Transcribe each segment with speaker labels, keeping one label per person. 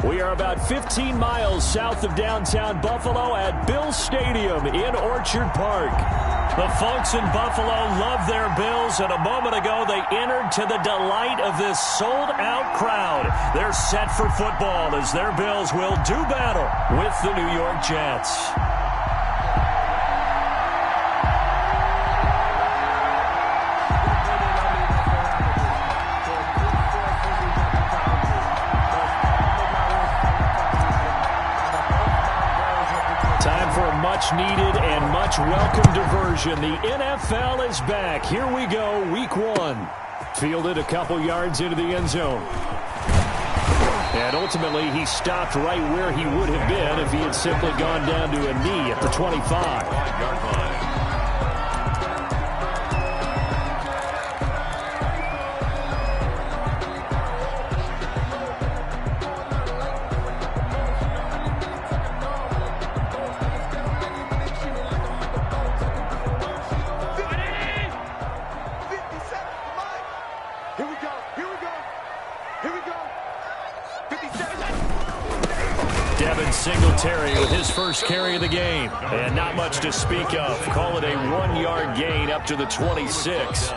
Speaker 1: We are about 15 miles south of downtown Buffalo at Bills Stadium in Orchard Park. The folks in Buffalo love their Bills, and a moment ago they entered to the delight of this sold-out crowd. They're set for football as their Bills will do battle with the New York Jets. Much-needed and much-welcome diversion. The NFL is back. Here we go, Week 1. Fielded a couple yards into the end zone. And ultimately, he stopped right where he would have been if he had simply gone down to a knee at the 25-yard line. Singletary with his first carry of the game. And not much to speak of. Call it a 1-yard gain up to the 26.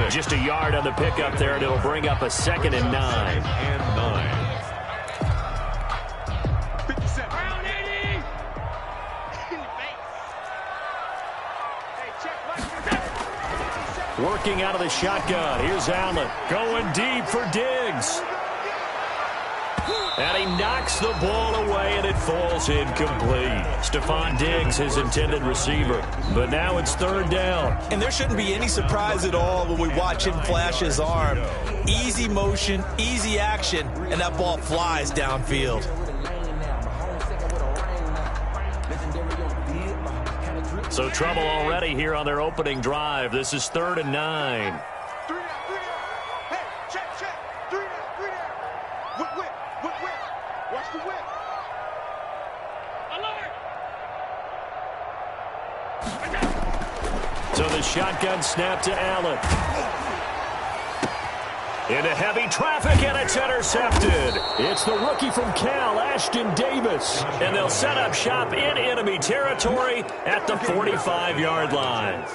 Speaker 1: Just a yard on the pickup there, and it'll bring up a 2nd and 9. Working out of the shotgun. Here's Allen going deep for Diggs. And he knocks the ball away, and it falls incomplete. Stephon Diggs, his intended receiver. But now it's 3rd down.
Speaker 2: And there shouldn't be any surprise at all when we watch him flash his arm. Easy motion, easy action, and that ball flies downfield.
Speaker 1: So trouble already here on their opening drive. This is 3rd and 9. So the shotgun snap to Allen. Into heavy traffic, and it's intercepted. It's the rookie from Cal, Ashton Davis. And they'll set up shop in enemy territory at the 45-yard line.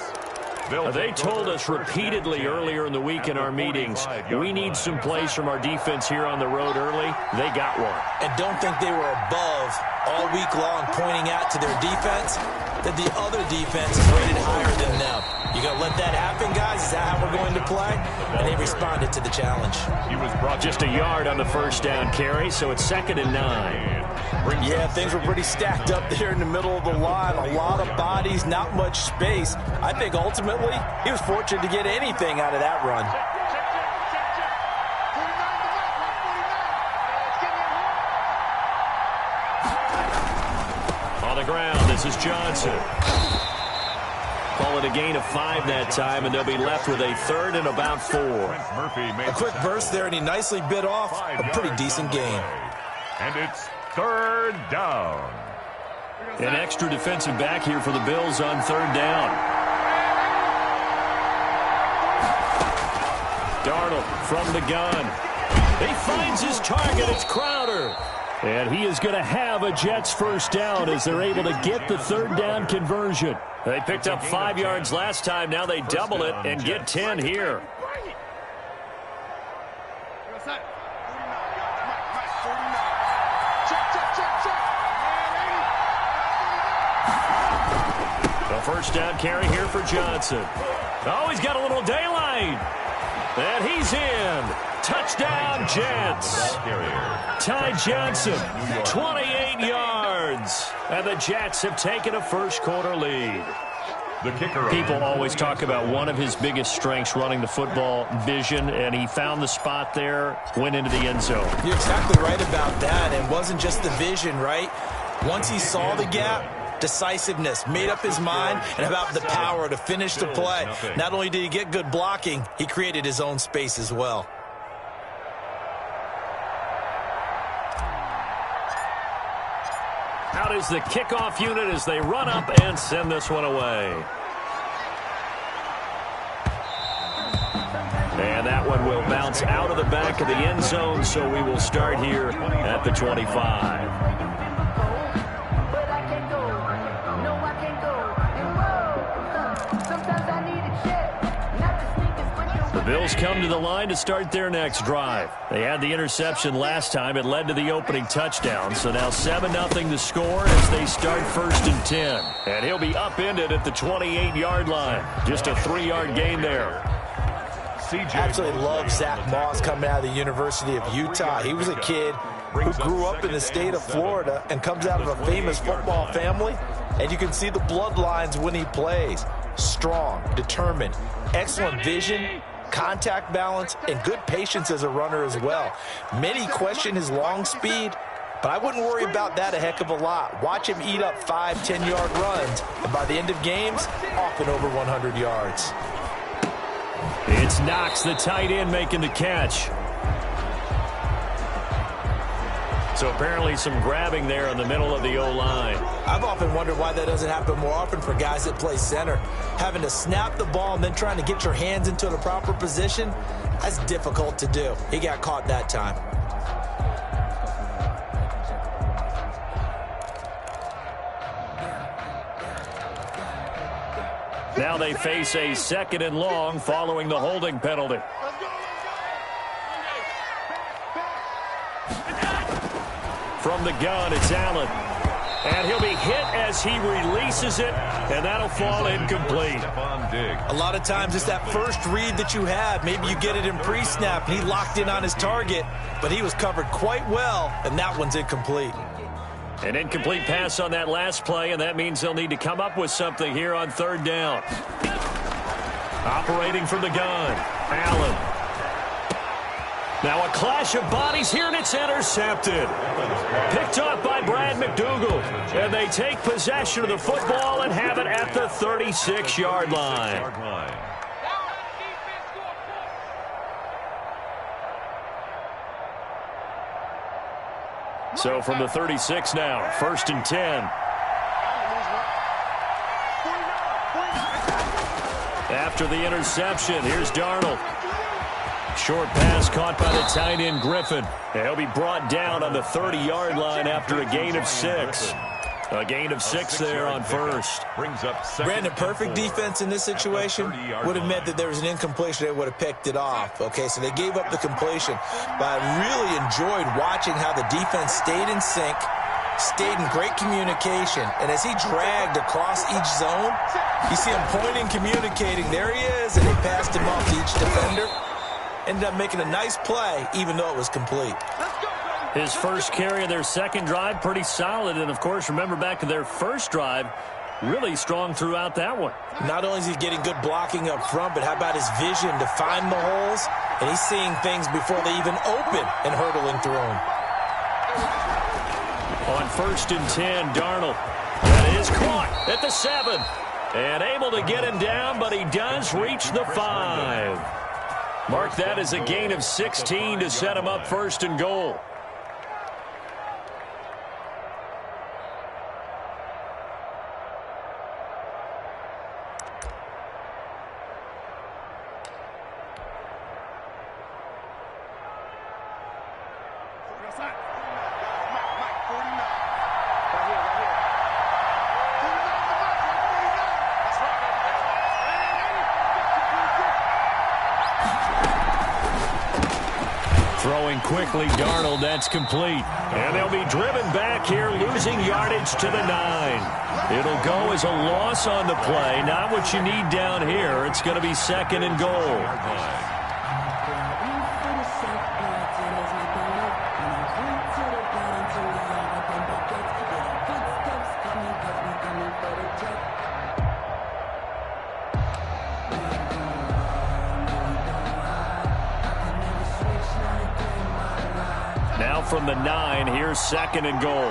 Speaker 1: They told us repeatedly earlier in the week in our meetings, we need some plays from our defense here on the road early. They got one.
Speaker 2: And don't think they were above all week long pointing out to their defense that the other defense is rated higher than them. You going to let that happen, guys? Is that how we're going to play? And they responded to the challenge.
Speaker 1: He was brought just a yard on the first down carry, so it's 2nd and 9.
Speaker 2: Yeah, things were pretty stacked up there in the middle of the line. A lot of bodies, not much space. I think ultimately he was fortunate to get anything out of that run.
Speaker 1: On the ground, this is Johnson. Call it a gain of 5 that time, and they'll be left with a 3rd and about 4.
Speaker 2: A quick burst there, and he nicely bit off a pretty decent gain.
Speaker 3: And it's 3rd down.
Speaker 1: An extra defensive back here for the Bills on 3rd down. Darnold from the gun. He finds his target. It's Crowder. And he is going to have a Jets first down as they're able to get the 3rd down conversion. They picked up 5 yards last time. Now they double it and get 10 here. The first down carry here for Johnson. Oh, he's got a little daylight. And he's in. Touchdown, Jets. Ty Johnson, 28 yards. And the Jets have taken a first-quarter lead.
Speaker 3: The kicker.
Speaker 1: People always talk about one of his biggest strengths running the football, vision, and he found the spot there, went into the end zone.
Speaker 2: You're exactly right about that. It wasn't just the vision, right? Once he saw the gap, decisiveness, made up his mind, and about the power to finish the play. Not only did he get good blocking, he created his own space as well.
Speaker 1: Out is the kickoff unit as they run up and send this one away. And that one will bounce out of the back of the end zone, so we will start here at the 25. Bills come to the line to start their next drive. They had the interception last time. It led to the opening touchdown. So now 7-0 to score as they start 1st and 10. And he'll be upended at the 28-yard line. Just a 3-yard gain there.
Speaker 2: Absolutely love Zach Moss coming out of the University of Utah. He was a kid who grew up in the state of Florida and comes out of a famous football family. And you can see the bloodlines when he plays. Strong, determined, excellent vision, contact balance, and good patience as a runner as well. Many question his long speed, but I wouldn't worry about that a heck of a lot. Watch him eat up 5-10-yard runs, and by the end of games, often over 100 yards.
Speaker 1: It's Knox, the tight end, making the catch. So apparently some grabbing there in the middle of the O-line.
Speaker 2: I've often wondered why that doesn't happen more often for guys that play center. Having to snap the ball and then trying to get your hands into the proper position, that's difficult to do. He got caught that time.
Speaker 1: Now they face a 2nd and long following the holding penalty. From the gun, it's Allen. And he'll be hit as he releases it, and that'll fall incomplete.
Speaker 2: A lot of times it's that first read that you have. Maybe you get it in pre-snap, and he locked in on his target, but he was covered quite well, and that one's incomplete.
Speaker 1: An incomplete pass on that last play, and that means they'll need to come up with something here on 3rd down. Operating from the gun, Allen. Now a clash of bodies here, and it's intercepted. Picked up by Brad McDougald. And they take possession of the football and have it at the 36-yard line. So from the 36 now, 1st and 10. After the interception, here's Darnold. Short pass caught by the tight end Griffin. He'll be brought down on the 30-yard line after a gain of 6. A gain of 6 there on 1st.
Speaker 2: Brandon, perfect defense in this situation would have meant that there was an incompletion. They would have picked it off. Okay, so they gave up the completion. But I really enjoyed watching how the defense stayed in sync, stayed in great communication. And as he dragged across each zone, you see him pointing, communicating. There he is, and they passed him off to each defender. Ended up making a nice play, even though it was complete.
Speaker 1: His first carry of their 2nd drive, pretty solid. And, of course, remember back to their 1st drive, really strong throughout that one.
Speaker 2: Not only is he getting good blocking up front, but how about his vision to find the holes? And he's seeing things before they even open and hurdling through them.
Speaker 1: On 1st and 10, Darnold. That is caught at the 7. And able to get him down, but he does reach the 5. Mark that as a gain of 16 to set him up 1st and goal. Throwing quickly, Darnold, that's complete. And they'll be driven back here, losing yardage to the 9. It'll go as a loss on the play. Not what you need down here. It's going to be 2nd and goal. Now from the 9, here's 2nd and goal.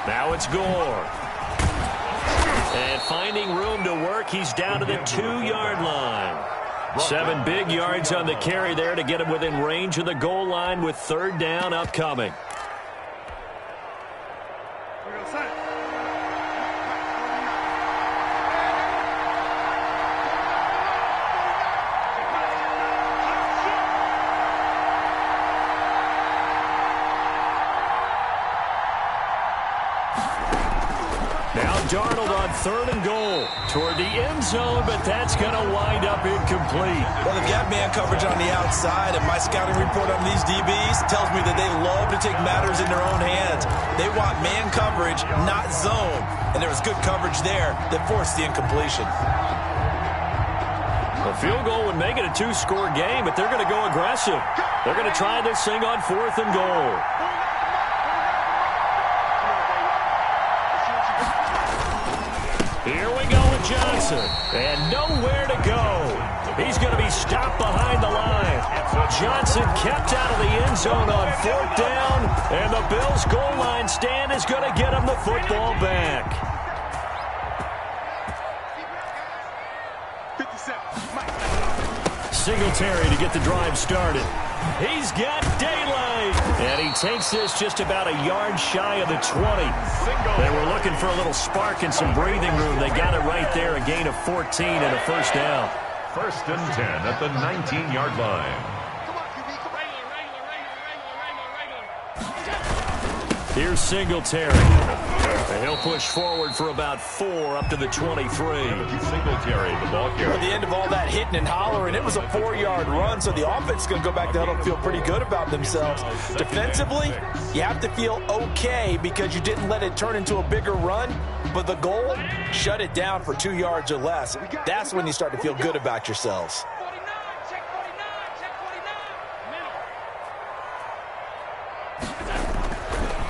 Speaker 1: Now it's Gore. And finding room to work, he's down to the 2-yard line. 7 big yards on the carry there to get him within range of the goal line with 3rd down upcoming. Now Darnold on 3rd and goal toward the end zone, but that's going to wind up incomplete.
Speaker 2: Well, they've got man coverage on the outside, and my scouting report on these DBs tells me that they love to take matters in their own hands. They want man coverage, not zone. And there was good coverage there that forced the incompletion.
Speaker 1: A field goal would make it a 2-score game, but they're going to go aggressive. They're going to try this thing on 4th and goal. Here we go with Johnson, and nowhere to go. He's going to be stopped behind the line. Johnson kept out of the end zone on 4th down, and the Bills' goal line stand is going to get him the football back. Singletary to get the drive started. He's got daylight, and he takes this just about a yard shy of the 20. They were looking for a little spark and some breathing room. They got it right there, a gain of 14 and a 1st down.
Speaker 3: 1st and 10 at the 19-yard line.
Speaker 1: Here's Singletary. And he'll push forward for about 4 up to the 23.
Speaker 3: Singletary, the ball carrier.
Speaker 2: At the end of all that hitting and hollering, it was a 4-yard run, so the offense is going to go back to huddle and feel pretty good about themselves. Defensively, you have to feel okay because you didn't let it turn into a bigger run, but the goal, shut it down for 2 yards or less. That's when you start to feel good about yourselves.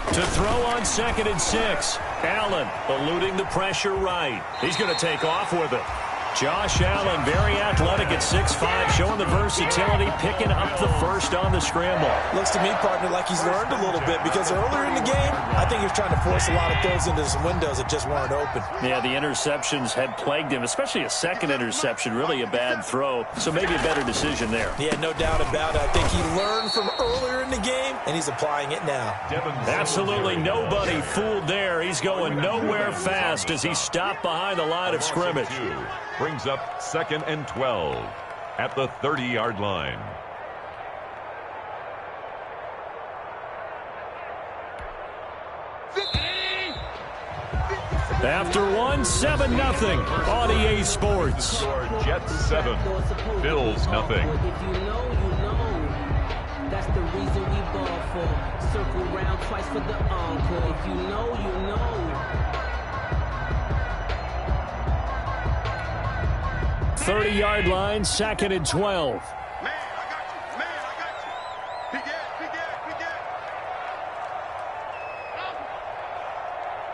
Speaker 1: To throw on 2nd and 6. Allen eluding the pressure right. He's going to take off with it. Josh Allen, very athletic at 6'5", showing the versatility, picking up the 1st on the scramble.
Speaker 2: Looks to me, partner, like he's learned a little bit because earlier in the game, I think he was trying to force a lot of throws into some windows that just weren't open.
Speaker 1: Yeah, the interceptions had plagued him, especially a 2nd interception, really a bad throw, so maybe a better decision there.
Speaker 2: Yeah, no doubt about it. I think he learned from earlier in the game, and he's applying it now.
Speaker 1: Absolutely nobody fooled there. He's going nowhere fast as he's stopped behind the line of scrimmage.
Speaker 3: Brings up 2nd and 12 at the 30-yard line.
Speaker 1: After 7-0 on EA Sports.
Speaker 3: Jets 7, Bills nothing.
Speaker 4: If you know, you know. That's the reason we ball for. Circle round twice for the encore. If you know, you know.
Speaker 1: 30-yard line, 2nd and 12.
Speaker 5: Man, I got you. Man, I got you. Big Ed.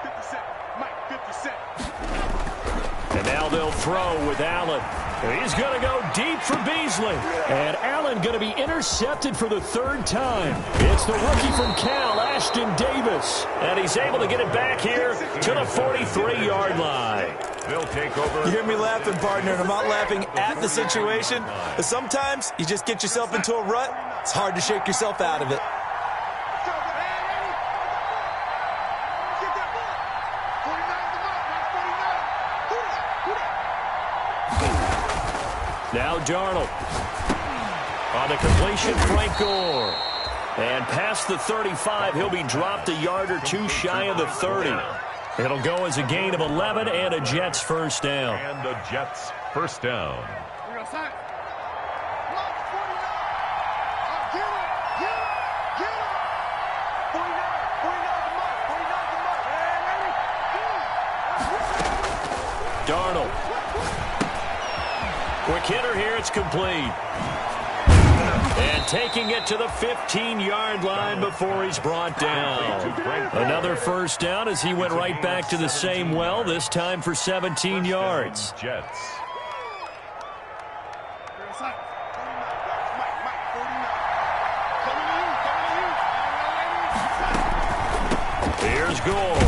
Speaker 5: 50 cent. Mike, 50 cent.
Speaker 1: And now they'll throw with Allen. He's going to go deep for Beasley. And Allen going to be intercepted for the 3rd time. It's the rookie from Cal, Ashton Davis. And he's able to get it back here to the 43-yard line.
Speaker 3: They'll take over.
Speaker 2: You hear me laughing, partner, and I'm not laughing at the situation. But sometimes you just get yourself into a rut. It's hard to shake yourself out of it.
Speaker 1: Now Darnold. On the completion, Frank Gore. And past the 35, he'll be dropped a yard or 2 shy of the 30. It'll go as a gain of 11 and a Jets 1st down.
Speaker 3: And the Jets 1st down.
Speaker 1: Darnold. Quick hitter here, it's complete. And taking it to the 15-yard line before he's brought down. Another 1st down as he went right back to the same well, this time for 17 yards.
Speaker 3: Jets.
Speaker 1: Here's Gore.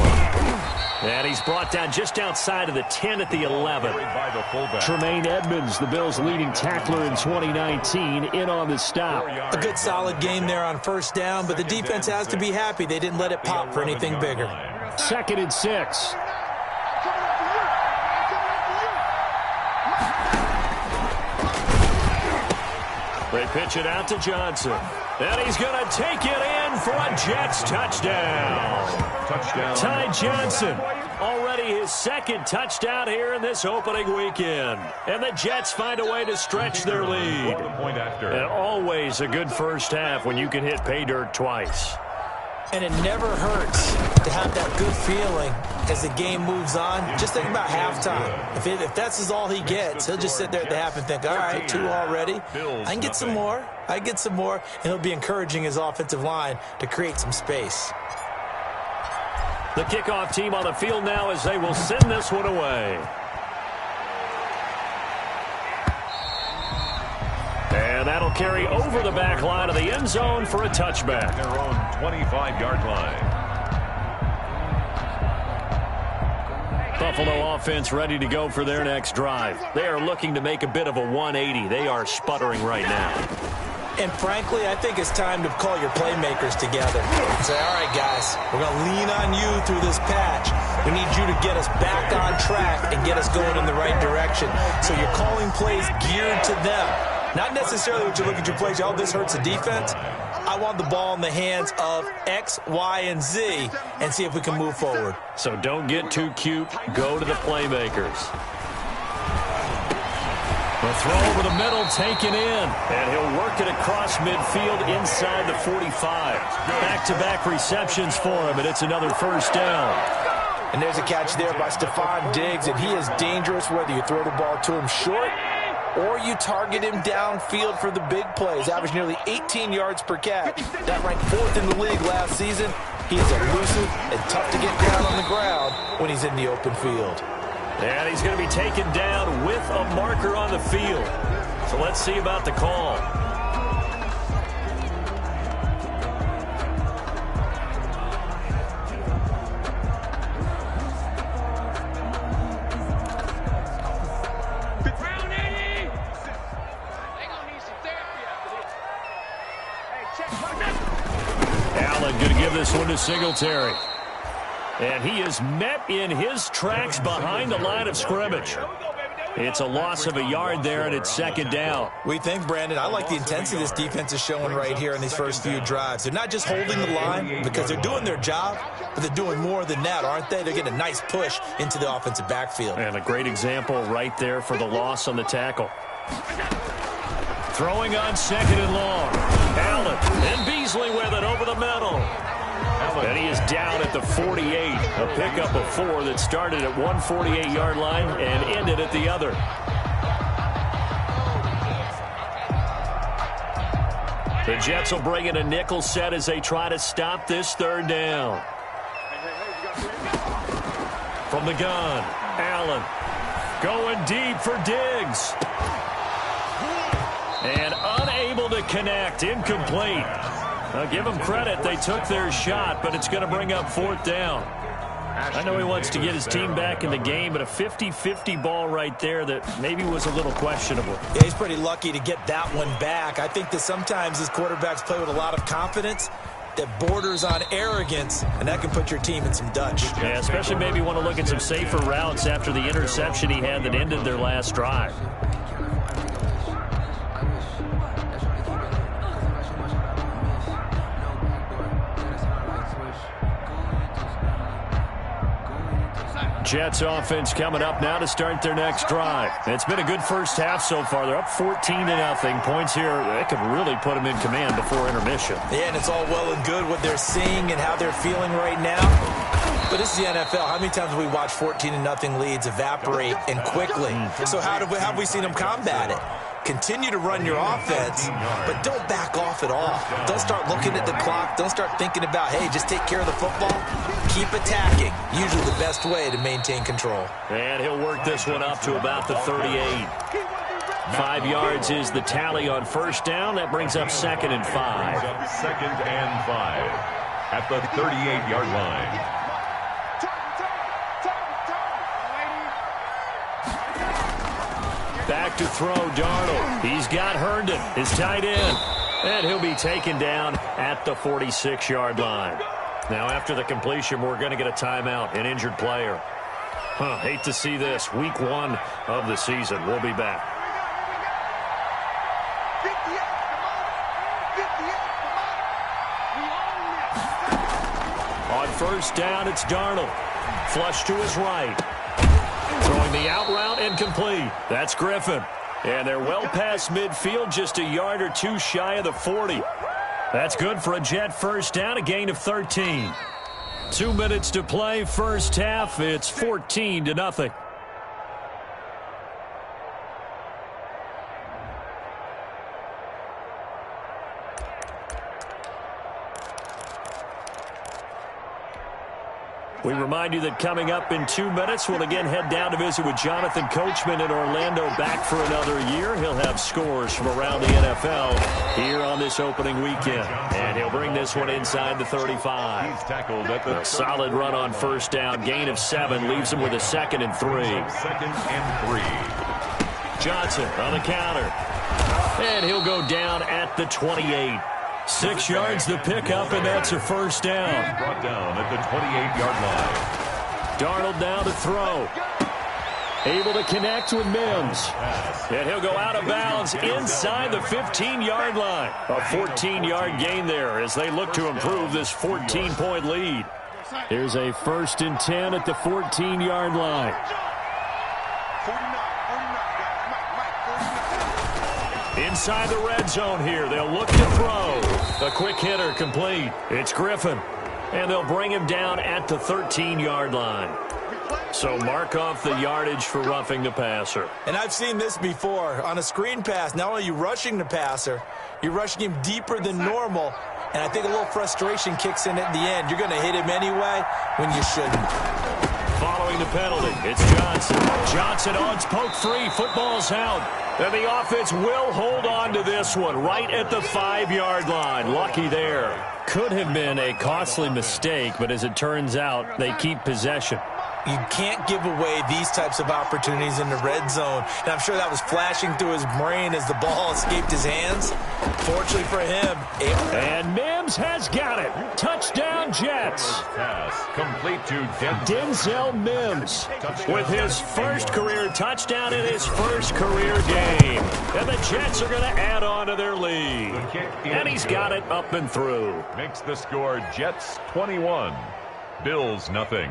Speaker 1: And he's brought down just outside of the 10 at the 11. Tremaine Edmonds, the Bills' leading tackler in 2019, in on the stop.
Speaker 2: A good solid game there on 1st down, but the defense has to be happy they didn't let it pop for anything bigger.
Speaker 1: 2nd and 6. They pitch it out to Johnson. And he's going to take it in for a Jets touchdown. Ty Johnson Already his second touchdown here in this opening weekend. And the Jets find a way to stretch their lead. And always a good first half when you can hit pay dirt twice.
Speaker 2: And it never hurts to have that good feeling as the game moves on. Just think about halftime. If that's all he gets, he'll just sit there at the half and think, all right, 2 already. I can get some more. I can get some more. And he'll be encouraging his offensive line to create some space.
Speaker 1: The kickoff team on the field now as they will send this one away. And that'll carry over the back line of the end zone for a touchback.
Speaker 3: Their own 25-yard line.
Speaker 1: Buffalo offense ready to go for their next drive. They are looking to make a bit of a 180. They are sputtering right now.
Speaker 2: And frankly, I think it's time to call your playmakers together and say, all right, guys, we're going to lean on you through this patch. We need you to get us back on track and get us going in the right direction. So you're calling plays geared to them. Not necessarily what you look at your plays, oh, this hurts the defense. I want the ball in the hands of X, Y, and Z and see if we can move forward.
Speaker 1: So don't get too cute. Go to the playmakers. The throw over the middle taken in. And he'll work it across midfield inside the 45. Back-to-back receptions for him, and it's another first down.
Speaker 2: And there's a catch there by Stephon Diggs, and he is dangerous whether you throw the ball to him short or you target him downfield for the big plays. Averaged nearly 18 yards per catch. That ranked 4th in the league last season. He is elusive and tough to get down on the ground when he's in the open field.
Speaker 1: And he's going to be taken down with a marker on the field. So let's see about the call. Allen going to give this one to Singletary. And he is met in his tracks behind the line of scrimmage. It's a loss of a yard there, and it's second down.
Speaker 2: We think, Brandon, I like the intensity this defense is showing right here in these first few drives. They're not just holding the line because they're doing their job, but they're doing more than that, aren't they? They're getting a nice push into the offensive backfield.
Speaker 1: And a great example right there for the loss on the tackle. Throwing on second and long. Allen and Beasley with it over the middle. And he is down at the 48. A pickup of 4 that started at 148-yard line and ended at the other. The Jets will bring in a nickel set as they try to stop this third down. From the gun, Allen going deep for Diggs. And unable to connect, incomplete. Give them credit. They took their shot, but it's going to bring up 4th down. I know he wants to get his team back in the game, but a 50-50 ball right there that maybe was a little questionable.
Speaker 2: Yeah, he's pretty lucky to get that one back. I think that sometimes his quarterbacks play with a lot of confidence that borders on arrogance, and that can put your team in some Dutch.
Speaker 1: Yeah, especially maybe want to look at some safer routes after the interception he had that ended their last drive. Jets offense coming up now to start their next drive. It's been a good first half so far. They're up 14-0. Points here, that could really put them in command before intermission.
Speaker 2: Yeah, and it's all well and good what they're seeing and how they're feeling right now. But this is the NFL. How many times have we watched 14-0 leads evaporate and quickly? So how have we seen them combat it? Continue to run your offense, but don't back off at all. Don't start looking at the clock. Don't start thinking about, hey, just take care of the football. Keep attacking. Usually the best way to maintain control.
Speaker 1: And he'll work this one up to about the 38. 5 yards is the tally on first down. That brings up 2nd and 5.
Speaker 3: 2nd and 5 at the 38-yard line.
Speaker 1: Back to throw, Darnold. He's got Herndon, his tight end. And he'll be taken down at the 46-yard line. Now, after the completion, we're going to get a timeout, an injured player. Hate to see this. Week 1 of the season. We'll be back.
Speaker 5: 58,
Speaker 1: On first down, it's Darnold. Flush to his right. Throwing the out route and complete. That's Griffin. And they're well past midfield, just a yard or two shy of the 40. That's good for a Jet first down, a gain of 13. 2 minutes to play, first half. It's 14-0. We remind you that coming up in 2 minutes, we'll again head down to visit with Jonathan Coachman in Orlando, back for another year. He'll have scores from around the NFL here on this opening weekend. And he'll bring this one inside the 35.
Speaker 3: He's tackled at the
Speaker 1: A solid run on first down. Gain of 7 leaves him with a 2nd and 3.
Speaker 3: 2nd and 3.
Speaker 1: Johnson on the counter. And he'll go down at the 28. 6 yards the pickup, and that's a first down.
Speaker 3: Brought down at the 28-yard line.
Speaker 1: Darnold now to throw. Able to connect with Mims. And he'll go out of bounds inside the 15-yard line. A 14-yard gain there as they look to improve this 14-point lead. Here's a 1st and 10 at the 14-yard line.
Speaker 5: 49.
Speaker 1: Inside the red zone here. They'll look to throw. The quick hitter complete. It's Griffin. And they'll bring him down at the 13-yard line. So mark off the yardage for roughing the passer.
Speaker 2: And I've seen this before. On a screen pass, not only are you rushing the passer, you're rushing him deeper than normal. And I think a little frustration kicks in at the end. You're going to hit him anyway when you shouldn't.
Speaker 1: Following the penalty, it's Johnson. Johnson on poke free. Football's out. And the offense will hold on to this one right at the 5-yard line. Lucky there. Could have been a costly mistake, but as it turns out, they keep possession.
Speaker 2: You can't give away these types of opportunities in the red zone. And I'm sure that was flashing through his brain as the ball escaped his hands. Fortunately for him.
Speaker 1: And Mims has got it. Touchdown, Jets.
Speaker 3: Pass complete to
Speaker 1: Denzel Mims with his first career touchdown in his first career game. And the Jets are going to add on to their lead. And he's got it up and through.
Speaker 3: Makes the score Jets 21, Bills nothing.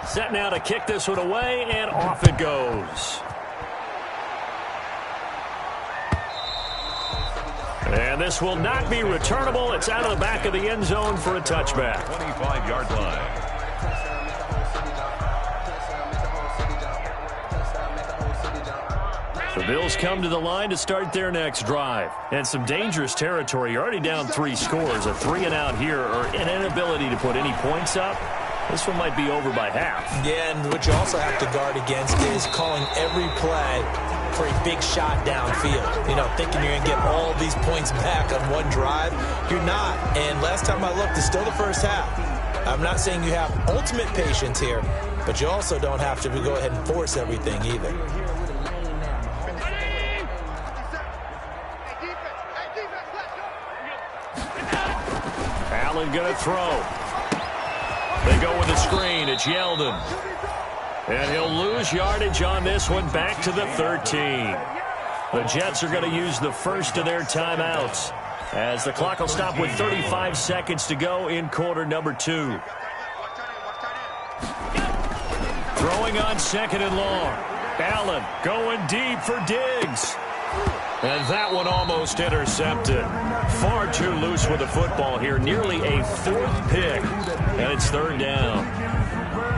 Speaker 1: Set now to kick this one away, and off it goes. And this will not be returnable. It's out of the back of the end zone for a touchback.
Speaker 3: 25-yard line.
Speaker 1: The Bills come to the line to start their next drive. And some dangerous territory. You're already down 3 scores. A 3-and-out here, or an inability to put any points up. This one might be over by half.
Speaker 2: Yeah, and what you also have to guard against is calling every play for a big shot downfield. You know, thinking you're going to get all these points back on one drive. You're not. And last time I looked, it's still the first half. I'm not saying you have ultimate patience here, but you also don't have to go ahead and force everything either.
Speaker 1: Allen going to throw. They go with the screen. It's Yeldon. And he'll lose yardage on this one, back to the 13. The Jets are going to use the first of their timeouts as the clock will stop with 35 seconds to go in quarter number 2. Throwing on 2nd and long. Allen going deep for Diggs. And that one almost intercepted. Far too loose with the football here. Nearly a 4th pick. And it's 3rd down.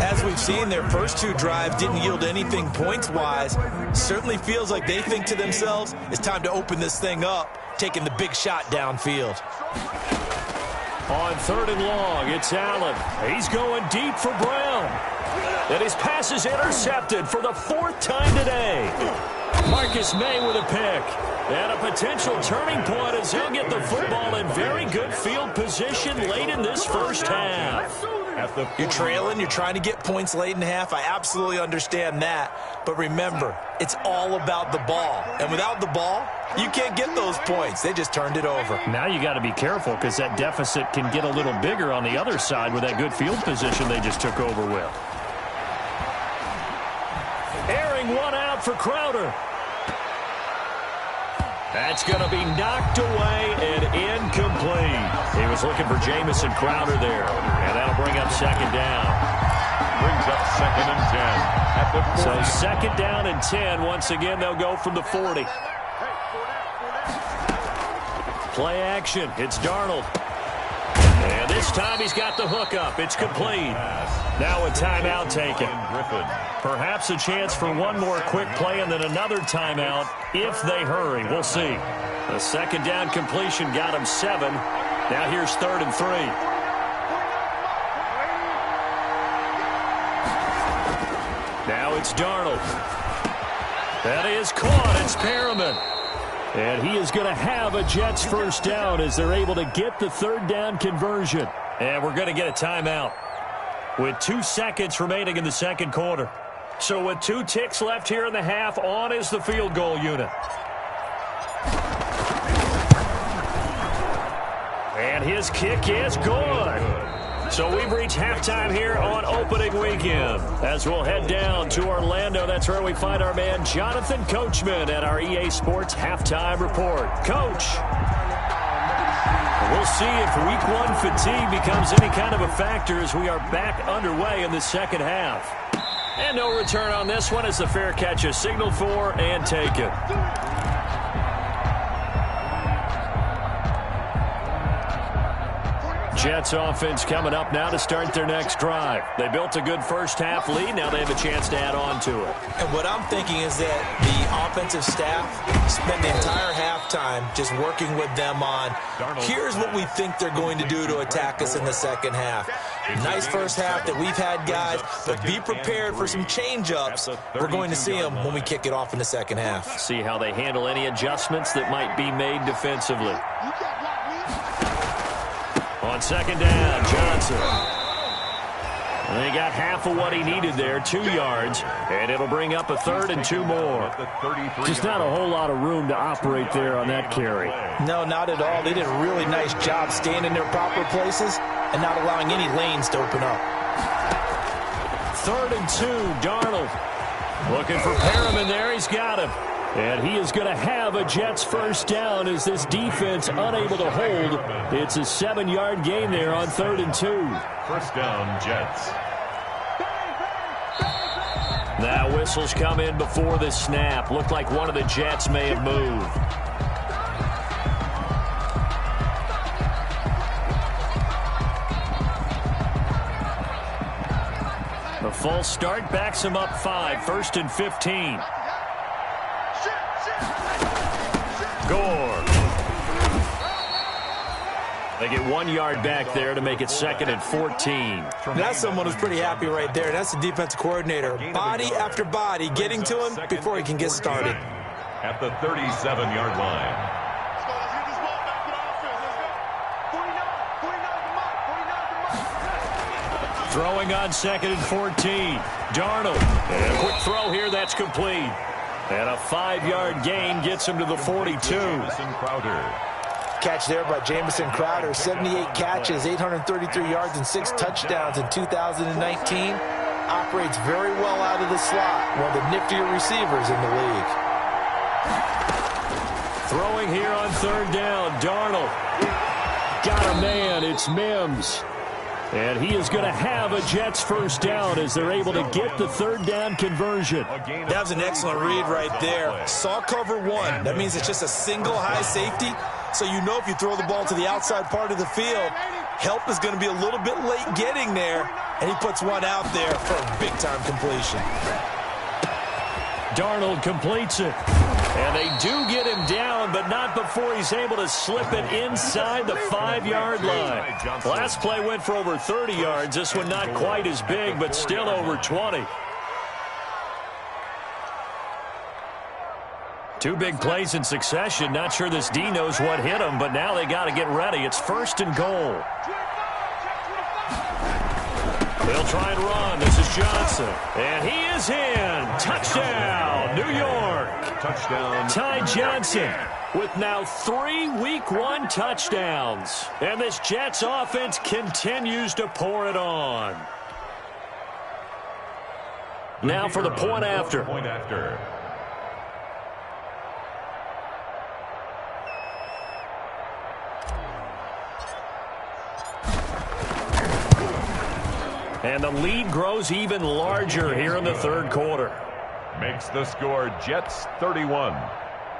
Speaker 2: As we've seen, their first 2 drives didn't yield anything points-wise. Certainly feels like they think to themselves, it's time to open this thing up, taking the big shot downfield.
Speaker 1: On 3rd and long, it's Allen. He's going deep for Brown. And his pass is intercepted for the 4th time today. Marcus May with a pick. And a potential turning point as he'll get the football in very good field position late in this first half.
Speaker 3: at the 40.
Speaker 2: You're trailing, you're trying to get points late in the half. I absolutely understand that. But remember, it's all about the ball. And without the ball, you can't get those points. They just turned it over.
Speaker 1: Now you got to be careful because that deficit can get a little bigger on the other side with that good field position they just took over with. Airing one out for Crowder. That's going to be knocked away and incomplete. He was looking for Jamison Crowder there, and that'll bring up second down.
Speaker 3: Brings up 2nd and 10 at the 40.
Speaker 1: So second down and 10. Once again, they'll go from the 40. Play action. It's Darnold. And this time he's got the hook up. It's complete. Now a timeout taken. Perhaps a chance for one more quick play and then another timeout if they hurry. We'll see. The second down completion got him 7. Now here's 3rd and 3. Now it's Darnold. That is caught. It's Perriman. And he is going to have a Jets first down as they're able to get the 3rd down conversion. And we're going to get a timeout with 2 seconds remaining in the second quarter. So with 2 ticks left here in the half, on is the field goal unit. And his kick is good. So we've reached halftime here on opening weekend. As we'll head down to Orlando, that's where we find our man Jonathan Coachman at our EA Sports Halftime Report. Coach, we'll see if Week 1 fatigue becomes any kind of a factor as we are back underway in the second half. And no return on this one as the fair catch is signaled for and taken. Jets offense coming up now to start their next drive. They built a good first half lead. Now they have a chance to add on to it.
Speaker 2: And what I'm thinking is that the offensive staff spent the entire halftime just working with them on, here's what we think they're going to do to attack us in the second half. Nice first half that we've had, guys, but be prepared for some change-ups. We're going to see them when we kick it off in the second half.
Speaker 1: See how they handle any adjustments that might be made defensively. On second down, Johnson. And they got half of what he needed there, 2 yards, and it'll bring up a 3rd and 2 more. Just not a whole lot of room to operate there on that carry.
Speaker 2: No, not at all. They did a really nice job staying in their proper places and not allowing any lanes to open up.
Speaker 1: 3rd and 2, Darnold. Looking for Perriman there. He's got him. And he is going to have a Jets first down as this defense unable to hold. It's a 7-yard gain there on 3rd and 2.
Speaker 3: First down, Jets.
Speaker 1: Now whistles come in before the snap. Looked like one of the Jets may have moved. The false start backs him up 5. 1st and 15. Gore. They get 1 yard back there to make it 2nd and 14.
Speaker 2: That's someone who's pretty happy right there. That's the defensive coordinator. Body after body getting to him before he can get started.
Speaker 3: At the 37-yard line.
Speaker 1: Throwing on 2nd and 14. Darnold. And a quick throw here. That's complete. And a 5-yard gain gets him to the 42.
Speaker 2: Catch there by Jamison Crowder. 78 catches, 833 yards, and 6 touchdowns in 2019. Operates very well out of the slot. One of the niftier receivers in the league.
Speaker 1: Throwing here on 3rd down. Darnold. Got a man. It's Mims. And he is going to have a Jets first down as they're able to get the 3rd down conversion.
Speaker 2: That was an excellent read right there. Saw cover 1. That means it's just a single high safety. So you know if you throw the ball to the outside part of the field, help is going to be a little bit late getting there. And he puts one out there for a big-time completion.
Speaker 1: Darnold completes it. And they do get him down, but not before he's able to slip it inside the 5-yard line. Last play went for over 30 yards. This one not quite as big, but still over 20. 2 big plays in succession. Not sure this D knows what hit him, but now they got to get ready. It's 1st and goal. They'll try and run. This is Johnson. And he is in. Touchdown, New York.
Speaker 3: Touchdown.
Speaker 1: Ty Johnson with now 3 Week 1 touchdowns. And this Jets offense continues to pour it on. Now for the point after.
Speaker 3: Point after.
Speaker 1: And the lead grows even larger here in the third quarter.
Speaker 3: Makes the score Jets 31,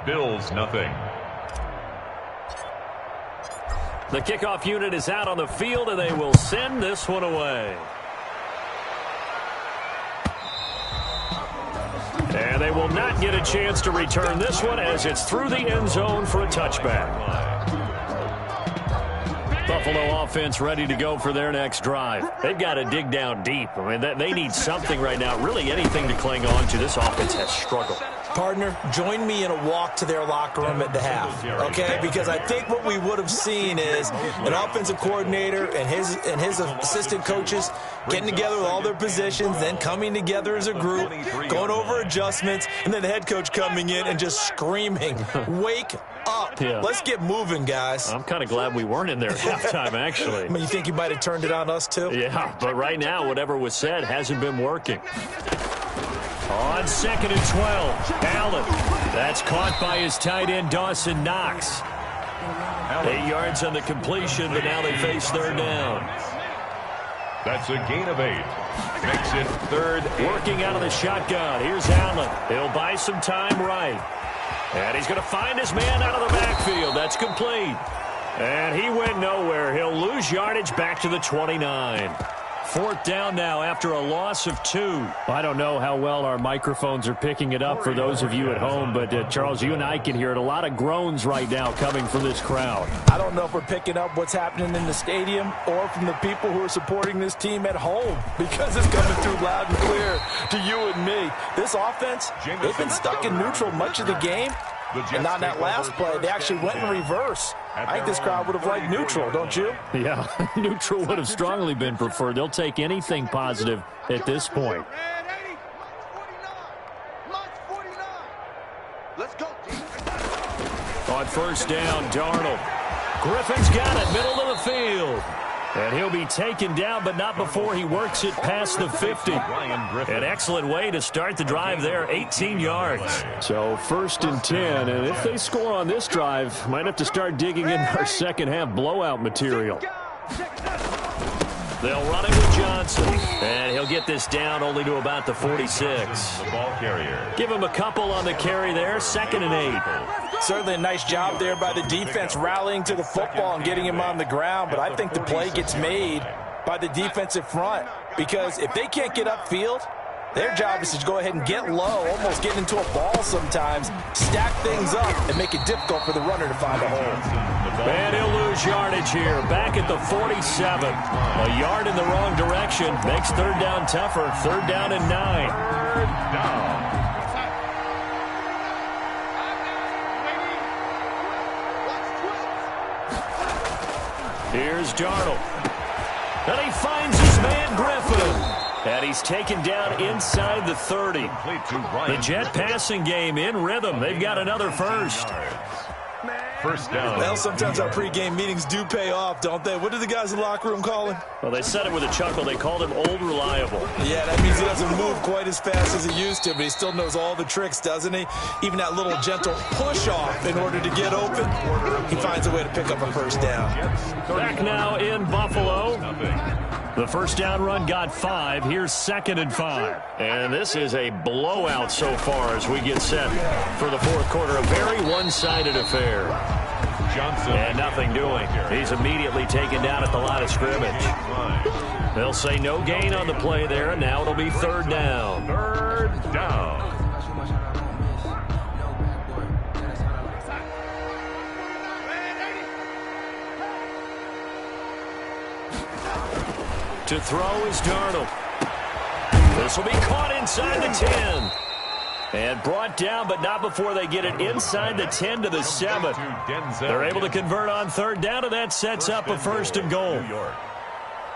Speaker 3: Bills nothing.
Speaker 1: The kickoff unit is out on the field, and they will send this one away. And they will not get a chance to return this one as it's through the end zone for a touchback. Buffalo offense ready to go for their next drive. They've got to dig down deep. I mean, they need something right now, really anything to cling on to. This offense has struggled.
Speaker 2: Partner, join me in a walk to their locker room at the half, okay? Because I think what we would have seen is an offensive coordinator and his assistant coaches getting together with all their positions, then coming together as a group, going over adjustments, and then the head coach coming in and just screaming, wake up.
Speaker 1: Yeah.
Speaker 2: Let's get moving, guys.
Speaker 1: I'm kind of glad we weren't in there at halftime, actually.
Speaker 2: I mean, you think you might have turned it on us, too?
Speaker 1: Yeah, but right now, whatever was said hasn't been working. On 2nd and 12, Allen. That's caught by his tight end, Dawson Knox. 8 yards on the completion, but now they face third down.
Speaker 3: That's a gain of 8. Makes it third.
Speaker 1: Working out of the shotgun. Here's Allen. He'll buy some time right. And he's going to find his man out of the backfield. That's complete. And he went nowhere. He'll lose yardage back to the 29. 4th down now after a loss of 2. I don't know how well our microphones are picking it up for those of you at home, but Charles, you and I can hear it. A lot of groans right now coming from this crowd.
Speaker 2: I don't know if we're picking up what's happening in the stadium or from the people who are supporting this team at home, because it's coming through loud and clear to you and me. This offense, they've been stuck in neutral much of the game. And on that last play, they actually went in reverse. I think this crowd would have liked neutral, don't you?
Speaker 1: Yeah, neutral would have strongly been preferred. They'll take anything positive at this point.
Speaker 5: Let's go.
Speaker 1: On 1st down, Darnold. Griffin's got it, middle of the field. And he'll be taken down, but not before he works it past the 50. An excellent way to start the drive there, 18 yards. So 1st and 10, and if they score on this drive, might have to start digging in our second half blowout material. They'll run it with Johnson, and he'll get this down only to about the 46.
Speaker 3: The ball carrier.
Speaker 1: Give him a couple on the carry there, 2nd and 8.
Speaker 2: Certainly a nice job there by the defense rallying to the football and getting him on the ground, but I think the play gets made by the defensive front, because if they can't get upfield, their job is to go ahead and get low, almost get into a ball sometimes, stack things up, and make it difficult for the runner to find a hole.
Speaker 1: And he'll lose yardage here, back at the 47. A yard in the wrong direction makes 3rd down tougher. 3rd down and 9.
Speaker 3: 3rd down.
Speaker 1: Here's Darnold. And he finds his man Griffin. And he's taken down inside the 30. The Jet passing game in rhythm. They've got another first.
Speaker 3: 1st down.
Speaker 2: Well, sometimes our pregame meetings do pay off, don't they? What do the guys in the locker room call him?
Speaker 1: Well, they said it with a chuckle. They called him Old Reliable.
Speaker 2: Yeah, that means he doesn't move quite as fast as he used to, but he still knows all the tricks, doesn't he? Even that little gentle push-off in order to get open, he finds a way to pick up a 1st down.
Speaker 1: Back now in Buffalo. The 1st down run got 5. Here's 2nd and 5. And this is a blowout so far as we get set for the 4th quarter. A very one-sided affair.
Speaker 3: Johnson.
Speaker 1: And nothing doing. He's immediately taken down at the line of scrimmage. They'll say no gain on the play there, and now it'll be 3rd down.
Speaker 3: 3rd down.
Speaker 1: To throw is Darnold. This will be caught inside the 10. And brought down, but not before they get it inside the 10 to the 7. They're able to convert on 3rd down, and that sets up a 1st and goal.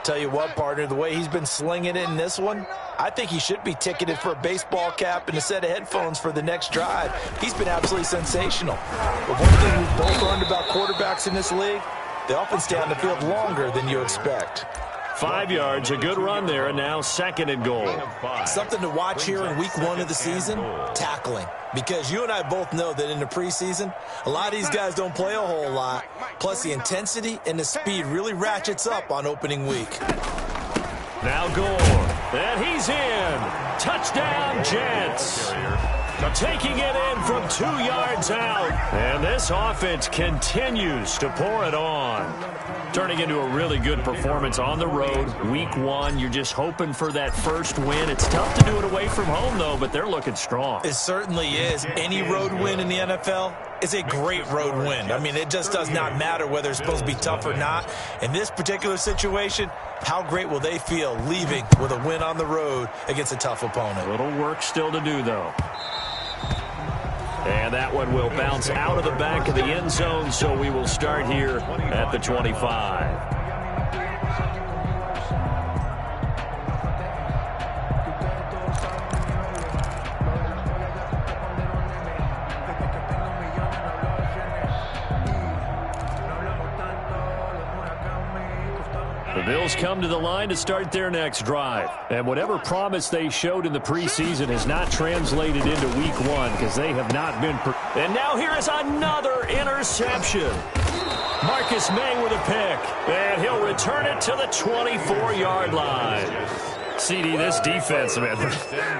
Speaker 2: Tell you what, partner, the way he's been slinging it in this one, I think he should be ticketed for a baseball cap and a set of headphones for the next drive. He's been absolutely sensational. But one thing we've both learned about quarterbacks in this league, they often stay on the field longer than you expect.
Speaker 1: 5 yards, a good run there, and now 2nd and goal.
Speaker 2: Something to watch here in week 1 of the season, tackling. Because you and I both know that in the preseason, a lot of these guys don't play a whole lot. Plus, the intensity and the speed really ratchets up on opening week.
Speaker 1: Now Gore, and he's in. Touchdown, Jets. Taking it in from 2 yards out. And this offense continues to pour it on. Turning into a really good performance on the road. Week 1, you're just hoping for that first win. It's tough to do it away from home, though, but they're looking strong.
Speaker 2: It certainly is. Any road win in the NFL is a great road win. I mean, it just does not matter whether it's supposed to be tough or not. In this particular situation, how great will they feel leaving with a win on the road against a tough opponent?
Speaker 1: A little work still to do, though. And that one will bounce out of the back of the end zone, so we will start here at the 25. The Bills come to the line to start their next drive. And whatever promise they showed in the preseason has not translated into week 1 because they have not been. And now here is another interception. Marcus May with a pick. And he'll return it to the 24-yard line. CD, this defense, man,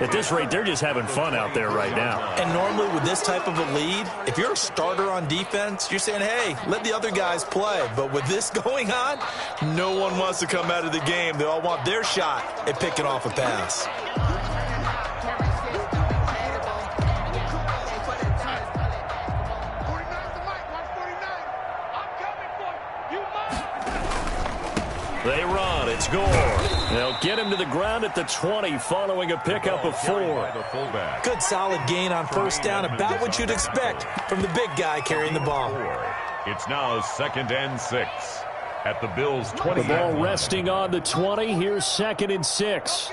Speaker 1: at this rate, they're just having fun out there right now.
Speaker 2: And normally with this type of a lead, if you're a starter on defense, you're saying, hey, let the other guys play. But with this going on, no one wants to come out of the game. They all want their shot at picking off a pass.
Speaker 1: They run. It's Gore. They'll get him to the ground at the 20 following a pickup of 4.
Speaker 2: Good solid gain on first down, about what you'd expect from the big guy carrying the ball.
Speaker 3: It's now 2nd and 6 at the Bills' 20.
Speaker 1: The ball resting on the 20. Here's 2nd and 6.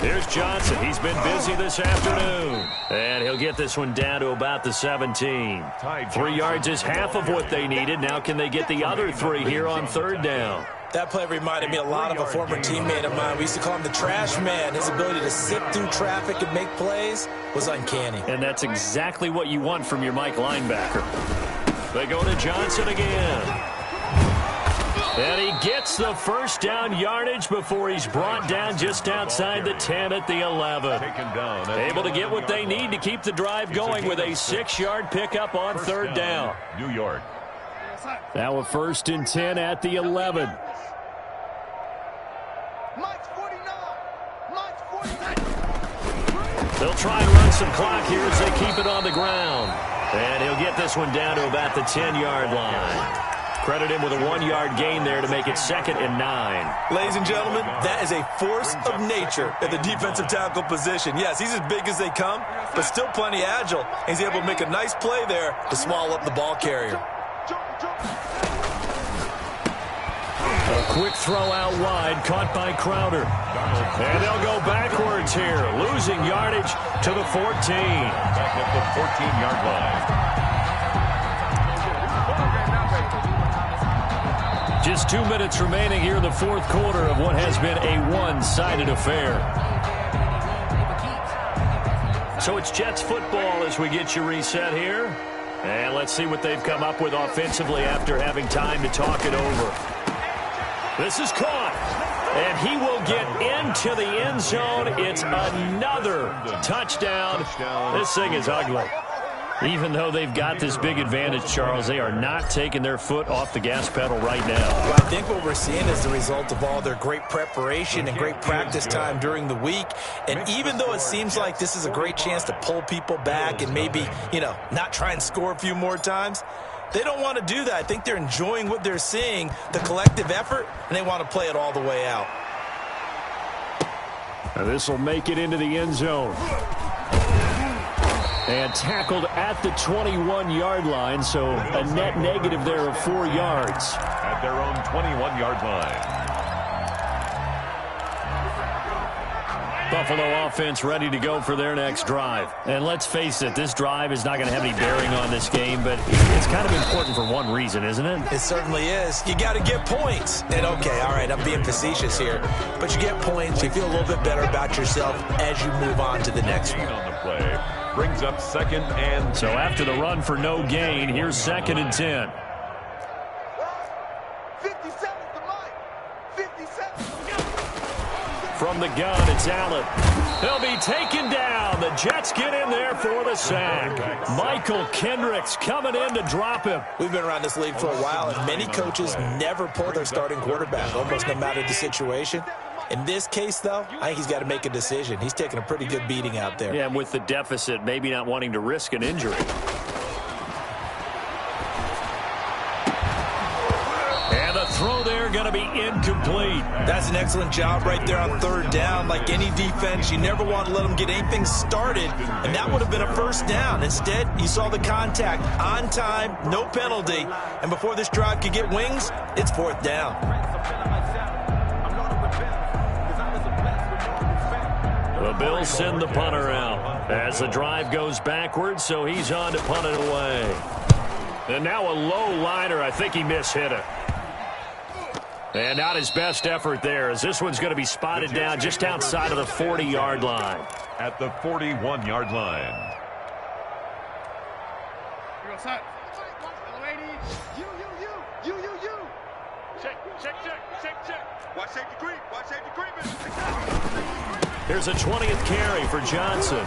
Speaker 1: Here's Johnson. He's been busy this afternoon. And he'll get this one down to about the 17. 3 yards is half of what they needed. Now can they get the other 3 here on 3rd down?
Speaker 2: That play reminded me a lot of a former teammate of mine. We used to call him the trash man. His ability to sift through traffic and make plays was uncanny.
Speaker 1: And that's exactly what you want from your Mike linebacker. They go to Johnson again. And he gets the first down yardage before he's brought down just outside the 10 at the 11. Able to get what they need to keep the drive going with a 6-yard pickup on 3rd down.
Speaker 3: New York.
Speaker 1: Now a 1st and 10 at the 11. They'll try and run some clock here as they keep it on the ground. And he'll get this one down to about the 10-yard line. Credit him with a 1-yard gain there to make it 2nd and 9.
Speaker 2: Ladies and gentlemen, that is a force of nature at the defensive tackle position. Yes, he's as big as they come, but still plenty agile. He's able to make a nice play there to swallow up the ball carrier.
Speaker 1: A quick throw out wide, caught by Crowder. And they'll go backwards here, losing yardage to the 14.
Speaker 3: Back at the 14-yard line.
Speaker 1: Just 2 minutes remaining here in the 4th quarter of what has been a one-sided affair. So it's Jets football as we get you reset here. And let's see what they've come up with offensively after having time to talk it over. This is caught. And he will get into the end zone. It's another touchdown. This thing is ugly. Even though they've got this big advantage, Charles, they are not taking their foot off the gas pedal right now.
Speaker 2: Well, I think what we're seeing is the result of all their great preparation and great practice time during the week. And even though it seems like this is a great chance to pull people back and maybe, not try and score a few more times, they don't want to do that. I think they're enjoying what they're seeing, the collective effort, and they want to play it all the way out.
Speaker 1: This will make it into the end zone. And tackled at the 21-yard line, so a net negative there of 4 yards.
Speaker 3: At their own 21-yard line.
Speaker 1: Buffalo offense ready to go for their next drive. And let's face it, this drive is not going to have any bearing on this game, but it's kind of important for one reason, isn't it?
Speaker 2: It certainly is. You got to get points. And okay, all right, I'm being facetious here, but you get points, you feel a little bit better about yourself as you move on to the next one.
Speaker 3: On the play brings up 2nd and 10.
Speaker 1: So after the run for no gain, here's 2nd and 10.
Speaker 5: 57 to Mike. 57.
Speaker 1: From the gun, it's Allen. He'll be taken down. The Jets get in there for the sack. Michael Kendricks coming in to drop him.
Speaker 2: We've been around this league for a while, and many coaches never pull their starting quarterback, almost no matter the situation. In this case, though, I think he's got to make a decision. He's taking a pretty good beating out there.
Speaker 1: Yeah, and with the deficit, maybe not wanting to risk an injury. And the throw there going to be incomplete.
Speaker 2: That's an excellent job right there on 3rd down. Like any defense, you never want to let them get anything started, and that would have been a 1st down. Instead, you saw the contact on time, no penalty, and before this drive could get wings, it's 4th down.
Speaker 1: The Bills send the punter out as the drive goes backwards, so he's on to punt it away. And now a low liner. I think he mishit it. And not his best effort there, as this one's going to be spotted down just outside of the 40-yard line.
Speaker 3: At the 41-yard line.
Speaker 5: Here goes Hut. You. Check. Watch safety creep. Watch safety creeping.
Speaker 1: Here's a 20th carry for Johnson.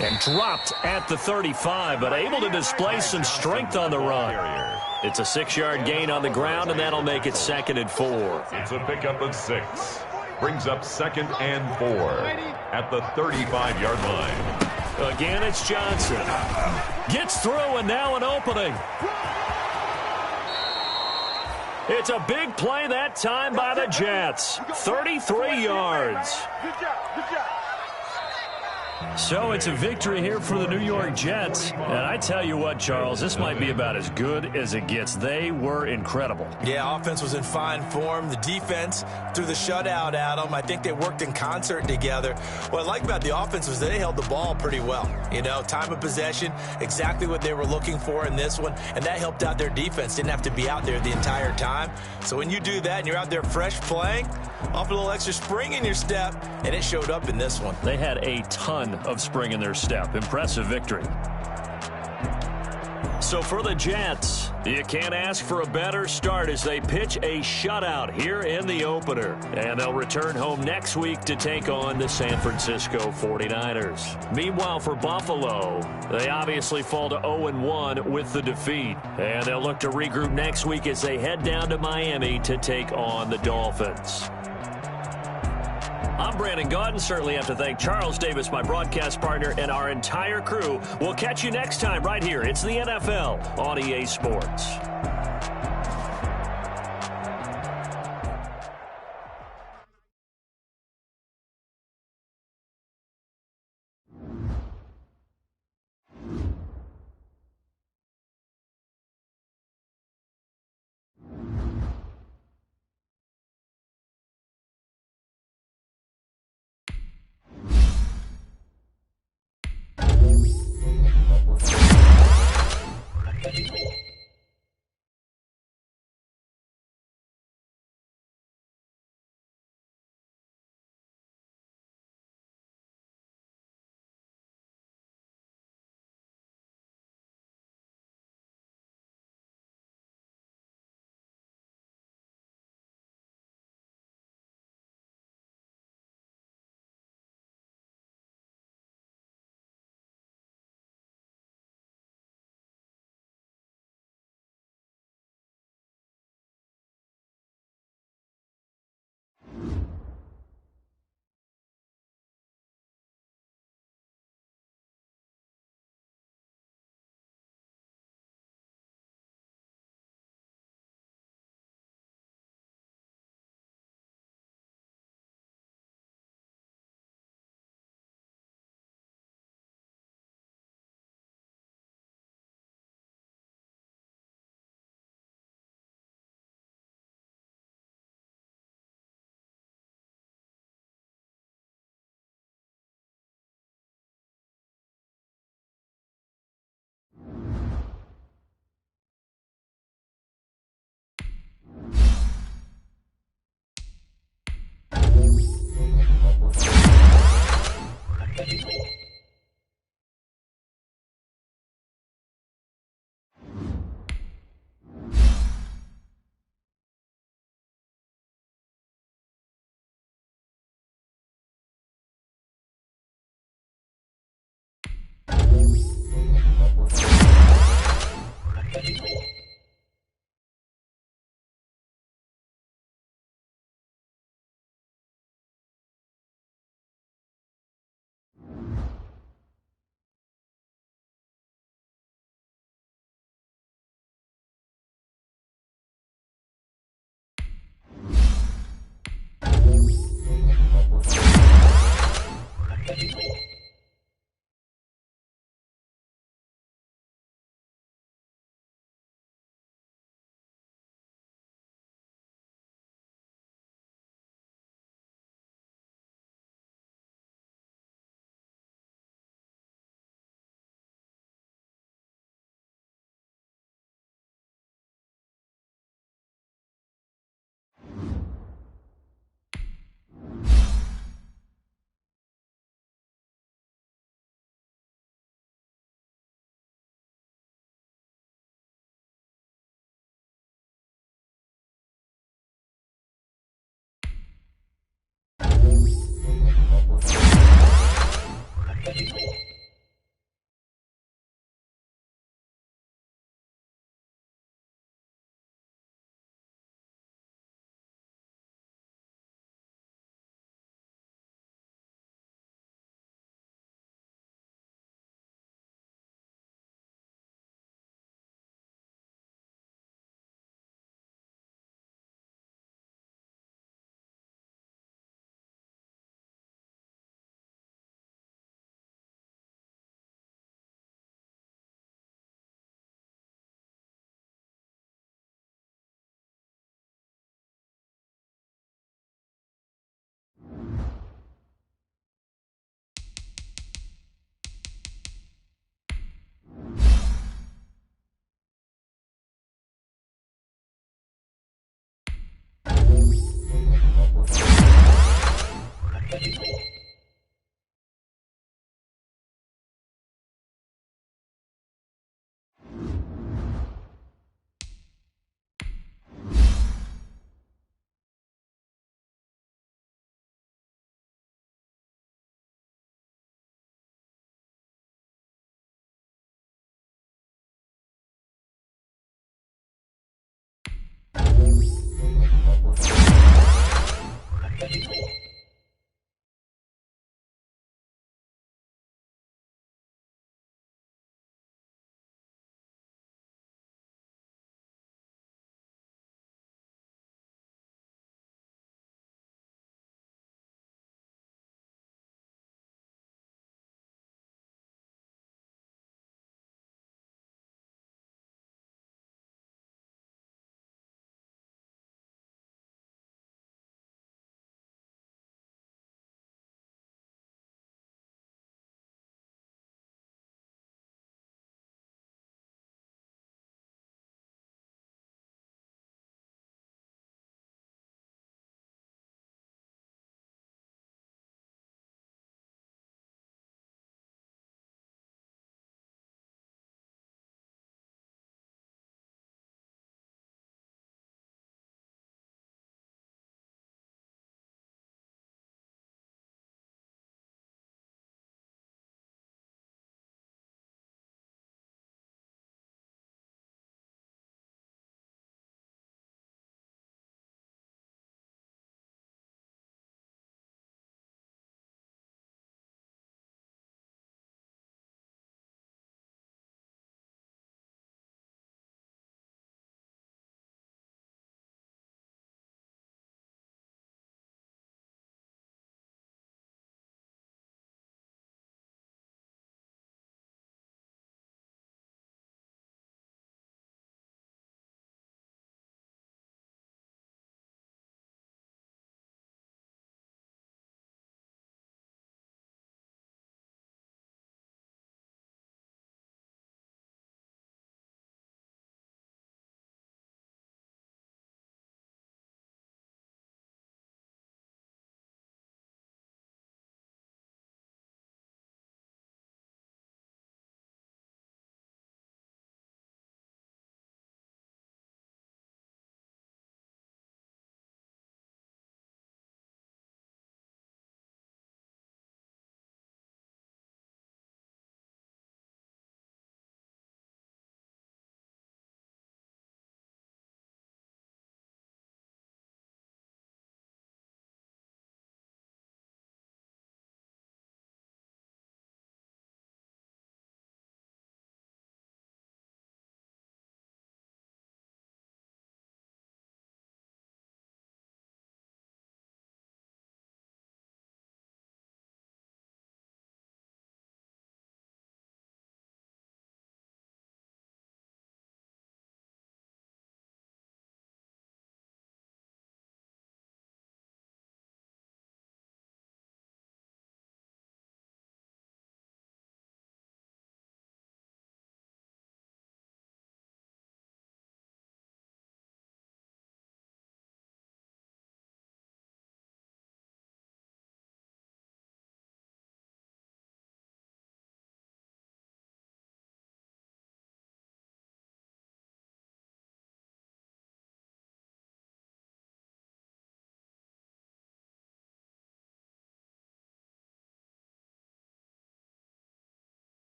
Speaker 1: And dropped at the 35, but able to display some strength on the run. It's a 6-yard gain on the ground, and that'll make it 2nd and 4.
Speaker 3: It's a pickup of 6. Brings up 2nd and 4 at the 35-yard line.
Speaker 1: Again, it's Johnson. Gets through, and now an opening. It's a big play that time by the Jets. 33 yards.
Speaker 5: Good job.
Speaker 1: So it's a victory here for the New York Jets. And I tell you what, Charles, this might be about as good as it gets. They were incredible.
Speaker 2: Yeah, offense was in fine form. The defense threw the shutout at them. I think they worked in concert together. What I like about the offense was they held the ball pretty well. You know, time of possession, exactly what they were looking for in this one, and that helped out their defense. Didn't have to be out there the entire time. So when you do that and you're out there fresh playing, off a little extra spring in your step, and it showed up in this one.
Speaker 1: They had a ton of spring in their step. Impressive victory. So for the Jets, you can't ask for a better start as they pitch a shutout here in the opener. And they'll return home next week to take on the San Francisco 49ers. Meanwhile, for Buffalo, they obviously fall to 0-1 with the defeat. And they'll look to regroup next week as they head down to Miami to take on the Dolphins. I'm Brandon Gaudin. Certainly have to thank Charles Davis, my broadcast partner, and our entire crew. We'll catch you next time right here. It's the NFL on EA Sports.